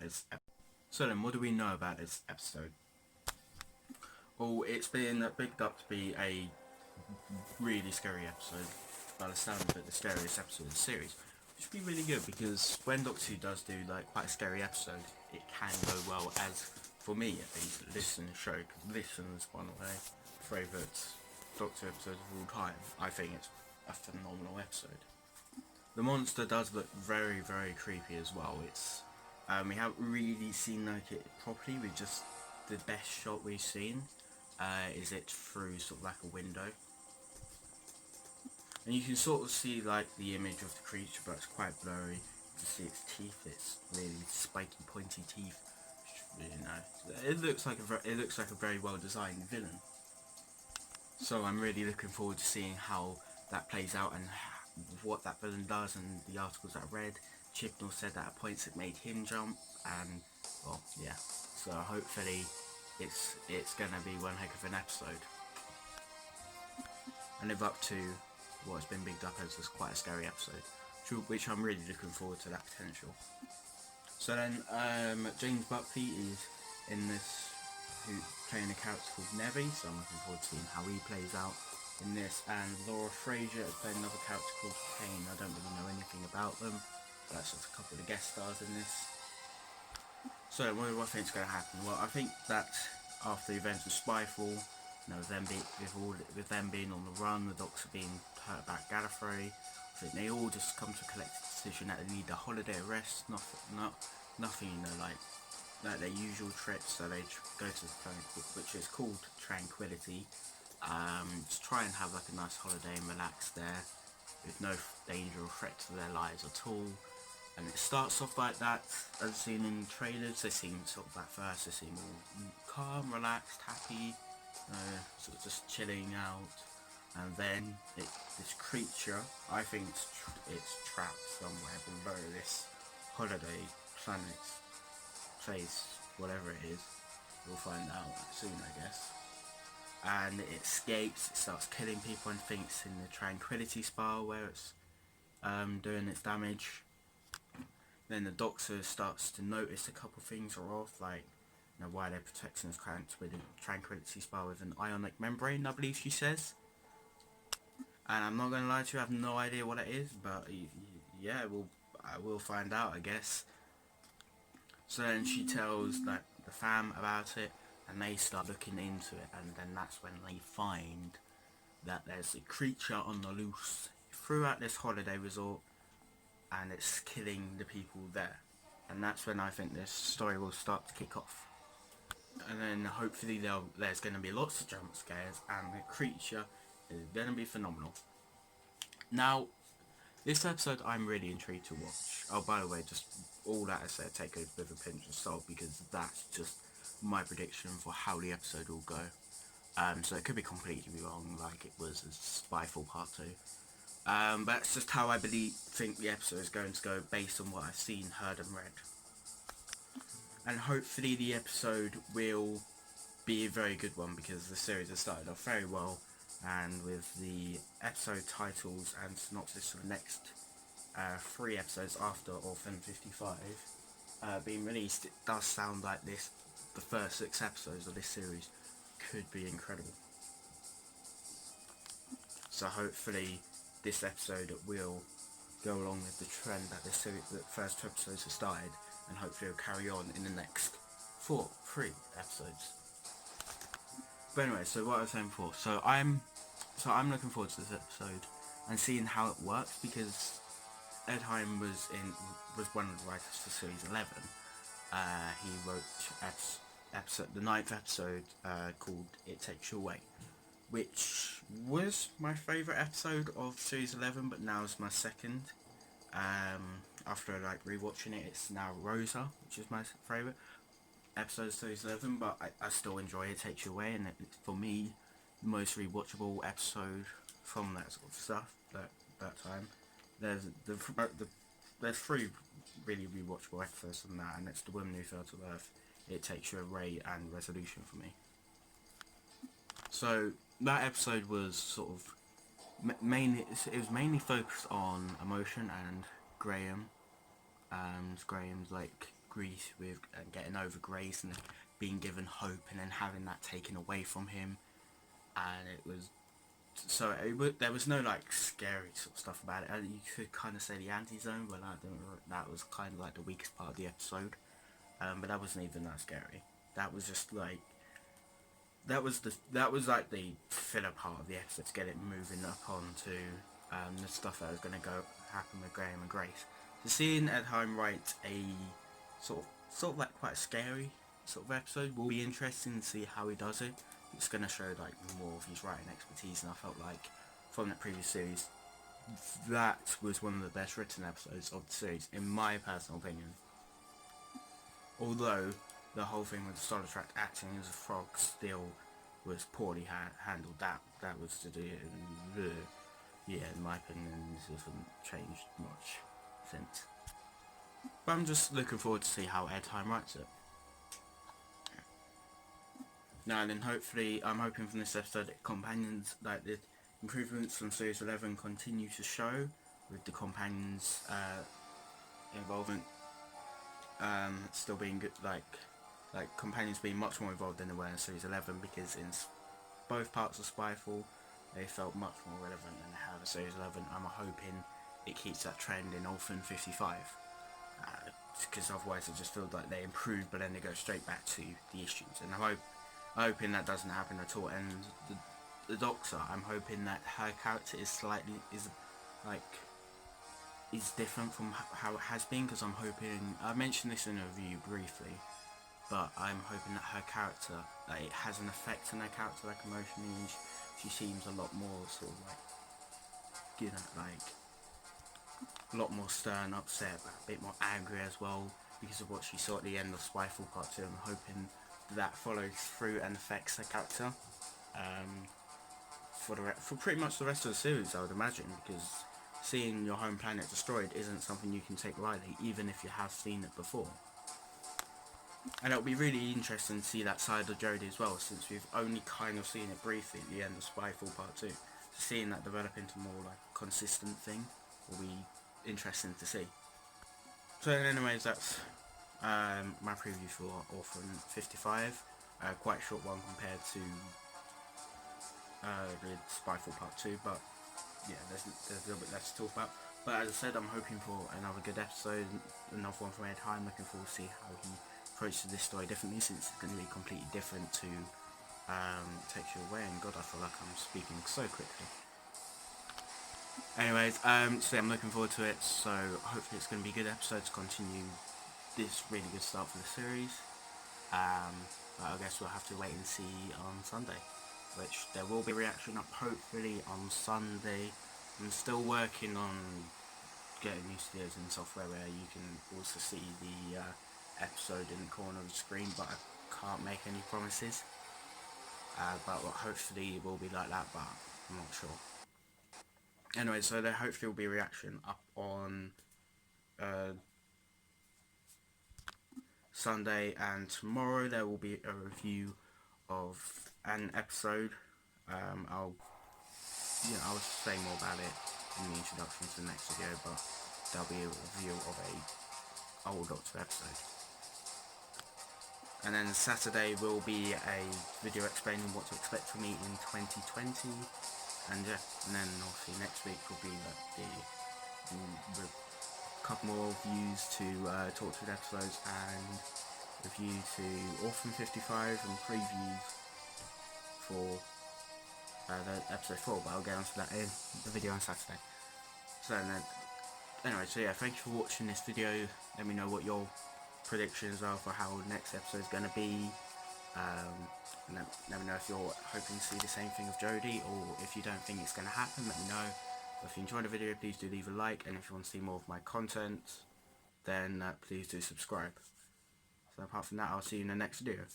this episode. So then, what do we know about this episode? Well, it's been bigged up to be a really scary episode. By the sound of it, the scariest episode of the series. Which would be really good because when Doctor Who does do like quite a scary episode, it can go well. As for me, at least, listen to the show. Cause Listen is one of my favourite Doctor episodes of all time. I think it's a phenomenal episode. The monster does look very, very creepy as well. It's we haven't really seen like it properly. We just the best shot we've seen is it through sort of like a window. And you can sort of see like the image of the creature, but it's quite blurry. You can see its teeth. It's really spiky, pointy teeth. You know, it looks like a very well designed villain. So I'm really looking forward to seeing how that plays out and what that villain does. And the articles that I read, Chibnall said that at points it made him jump, and well, yeah. So hopefully, it's gonna be one heck of an episode, and live up to what's been bigged up as quite a scary episode, which I'm really looking forward to that potential. So then, James Buckley is in this, playing a character called Nevi, so I'm looking forward to seeing how he plays out in this, and Laura Fraser is playing another character called Kane. I don't really know anything about them, but that's just a couple of guest stars in this. So what do I think is going to happen? Well, I think that after the events of Spyfall, you know, with them being on the run, the Doctor being hurt back Gallifrey, I think they all just come to a collective decision that they need a holiday rest, nothing, you know, like their usual trips. So they go to this planet which is called Tranquility. Just try and have like a nice holiday and relax there, with no danger or threat to their lives at all. And it starts off like that, as seen in trailers. They seem sort of at first, they seem all calm, relaxed, happy, sort of just chilling out. And then this creature, I think it's trapped somewhere below this holiday planet, place, whatever it is. We'll find out soon, I guess. And it escapes, it starts killing people and thinks in the Tranquility Spa where it's doing its damage. Then the Doctor starts to notice a couple things are off, like, you know, why they're protecting this Tranquility Spa with an ionic membrane, I believe she says. And I'm not going to lie to you, I have no idea what it is, but yeah, I will find out, I guess. So then she tells like the fam about it, and they start looking into it, and then that's when they find that there's a creature on the loose throughout this holiday resort, and it's killing the people there. And that's when I think this story will start to kick off. And then hopefully there's going to be lots of jump scares, and the creature is going to be phenomenal. Now, this episode I'm really intrigued to watch. Oh, by the way, just all that I said, take it with a pinch of salt, because that's just my prediction for how the episode will go. So it could be completely wrong, like it was as Spyfall Part 2. But that's just how I think the episode is going to go based on what I've seen, heard and read. And hopefully the episode will be a very good one, because the series has started off very well, and with the episode titles and synopsis for the next 3 episodes after Orphan 55 being released, it does sound like the first 6 episodes of this series could be incredible. So hopefully this episode will go along with the trend that the first 2 episodes have started, and hopefully it'll carry on in the next 3 episodes. But anyway, so what I was saying before, so I'm looking forward to this episode and seeing how it works, because Ed Hime was one of the writers for series 11. He wrote the 9th episode called It Takes You Away, which was my favourite episode of series 11, but now it's my second. After like rewatching it, it's now Rosa, which is my favourite episode of series 11, but I still enjoy It Takes You Away, and it's for me the most rewatchable episode from that sort of stuff that time. There's 3 really rewatchable episodes from that, and it's The Woman Who Fell to Earth, It Takes You Away, and Resolution for me. So that episode was sort of mainly focused on emotion and Graham's like grief with getting over Grace and being given hope and then having that taken away from him. And it was so there was no like scary sort of stuff about it. You could kind of say the anti-zone, but that was kind of like the weakest part of the episode. But that wasn't even that scary. That was just like that was like the filler part of the episode to get it moving up onto the stuff that was going to happen with Graham and Grace. So seeing Ed Hime write a sort of like quite a scary sort of episode will be interesting to see how he does it. It's going to show like more of his writing expertise, and I felt like from the previous series that was one of the best written episodes of the series in my personal opinion. Although the whole thing with Star Trek acting as a frog still was poorly handled, that was to do, yeah, in my opinion, this hasn't changed much since. But I'm just looking forward to see how Ed Hime writes it. Now and then, hopefully, I'm hoping from this episode that companions, like the improvements from Series 11 continue to show, with the companions' involvement still being good, like companions being much more involved than they were in Series 11, because in both parts of Spyfall they felt much more relevant than they have in Series 11. I'm hoping it keeps that trend in Orphan 55, because otherwise it just feels like they improve but then they go straight back to the issues, and I'm hoping that doesn't happen at all. And the Doctor, I'm hoping that her character is different from how it has been, because I'm hoping, I mentioned this in a review briefly, but I'm hoping that her character, like, it has an effect on her character, like emotionally, and she seems a lot more sort of like, you know, like a lot more stern, upset, but a bit more angry as well because of what she saw at the end of Spyfall Part 2. I'm hoping that follows through and affects her character for pretty much the rest of the series, I would imagine, because seeing your home planet destroyed isn't something you can take lightly, even if you have seen it before. And it'll be really interesting to see that side of Jodie as well, since we've only kind of seen it briefly at the end of Spyfall Part 2. So seeing that develop into more like a consistent thing will be interesting to see. So anyways, that's my preview for Orphan 55. Quite a short one compared to the Spyfall Part 2, but yeah, there's a little bit less to talk about. But as I said, I'm hoping for another good episode, another one from Ed Hime. Looking forward to see how he approaches this story differently, since it's going to be completely different to Takes You Away. And God, I feel like I'm speaking so quickly. Anyways, so I'm looking forward to it, so hopefully it's going to be a good episode to continue this really good start for the series. But I guess we'll have to wait and see on Sunday, which there will be a reaction up hopefully on Sunday. I'm still working on getting used to the editing software where you can also see the episode in the corner of the screen, but I can't make any promises. But hopefully it will be like that, but I'm not sure. Anyway, so there hopefully will be a reaction up on Sunday, and tomorrow there will be a review of an episode. I'll say more about it in the introduction to the next video, but there'll be a review of a old Doctor episode. And then Saturday will be a video explaining what to expect from me in 2020. And yeah, and then obviously next week will be the couple more views to talk through the episodes, and review to Orphan 55 and previews for the episode 4, but I'll get onto that in the video on Saturday. So then, anyway, so yeah, thank you for watching this video. Let me know what your predictions are for how the next episode is going to be. And let me know if you're hoping to see the same thing of Jodie, or if you don't think it's going to happen, let me know. If you enjoyed the video, please do leave a like, and if you want to see more of my content, then please do subscribe. So apart from that, I'll see you in the next video.